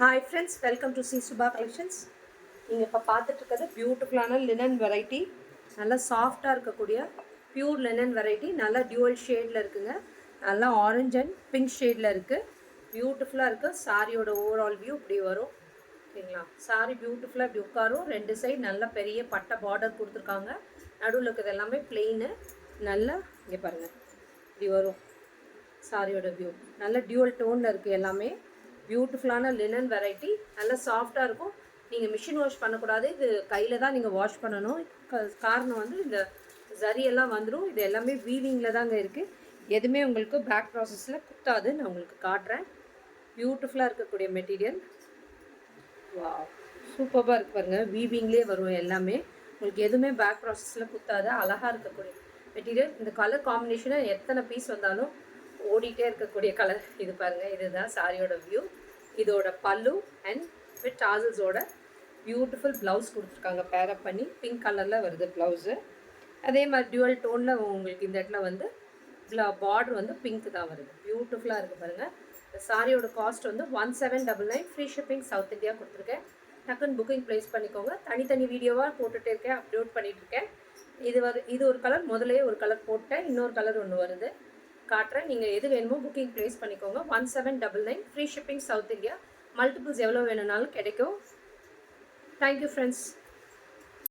Hi friends, welcome to C Subha collections. நீங்கள் இப்போ பார்த்துட்ருக்கிறது பியூட்டிஃபுல்லான லினன் வெரைட்டி. நல்லா சாஃப்டாக இருக்கக்கூடிய பியூர் லினன் வெரைட்டி. நல்லா டியூவல் ஷேடில் இருக்குங்க. நல்லா ஆரஞ்ச் அண்ட் பிங்க் ஷேடில் இருக்குது. பியூட்டிஃபுல்லாக இருக்குது. சாரியோட ஓவரால் வியூ இப்படி வரும். ஓகேங்களா? சாரி பியூட்டிஃபுல்லாக இப்படி உட்காரும். ரெண்டு சைடு நல்ல பெரிய பட்டை பார்டர் கொடுத்துருக்காங்க. நடுவில் இருக்கிறது எல்லாமே பிளெயின். நல்லா இங்கே பாருங்கள், இப்படி வரும் சாரியோட வியூ. நல்ல டியூவல் டோனில் இருக்குது எல்லாமே. பியூட்டிஃபுல்லான லினன் வெரைட்டி. நல்லா சாஃப்டாக இருக்கும். நீங்கள் மிஷின் வாஷ் பண்ணக்கூடாது, இது கையில் தான் நீங்கள் வாஷ் பண்ணணும். காரணம் வந்து இந்த ஜரியெல்லாம் வந்துடும். இது எல்லாமே வீவிங்கில் தாங்க இருக்குது. எதுவுமே உங்களுக்கு பேக் ப்ராசஸில் குத்தாது. நான் உங்களுக்கு காட்டுறேன். பியூட்டிஃபுல்லாக இருக்கக்கூடிய மெட்டீரியல். வா, சூப்பராக இருக்குது பாருங்கள். வீவிங்லேயே வரும் எல்லாமே. உங்களுக்கு எதுவுமே பேக் ப்ராசஸில் குத்தாது. அழகாக இருக்கக்கூடிய மெட்டீரியல். இந்த கலர் காம்பினேஷனை எத்தனை பீஸ் வந்தாலும் ஓடிட்டே இருக்கக்கூடிய கலர். இது பாருங்கள், இதுதான் சாரியோட வியூ. இதோட பல்லு அண்ட் வித் டாசல்ஸோட பியூட்டிஃபுல் ப்ளவுஸ் கொடுத்துருக்காங்க. பேரப் பண்ணி பிங்க் கலரில் வருது ப்ளவுஸு. அதே மாதிரி டியூவல் டோனில் உங்களுக்கு இந்த இடத்துல வந்து பார்டர் வந்து பிங்க் தான் வருது. பியூட்டிஃபுல்லாக இருக்குது பாருங்கள். இந்த சாரியோட காஸ்ட் வந்து 1799. ஃப்ரீ ஷிப்பிங் சவுத் இந்தியா கொடுத்துருக்கேன். டக்குன்னு புக்கிங் ப்ளேஸ் பண்ணிக்கோங்க. தனித்தனி வீடியோவாக போட்டுகிட்டே இருக்கேன், அப்லோட் பண்ணிகிட்ருக்கேன். இது ஒரு கலர், முதலே ஒரு கலர் போட்டேன். இன்னொரு கலர் ஒன்று வருது, காட்டுறேன். நீங்கள் எது வேணுமோ புக்கிங் ப்ளேஸ் பண்ணிக்கோங்க. 1799. Free shipping south India. Multiples எவ்வளோ வேணும்னாலும் கிடைக்கும். Thank you friends.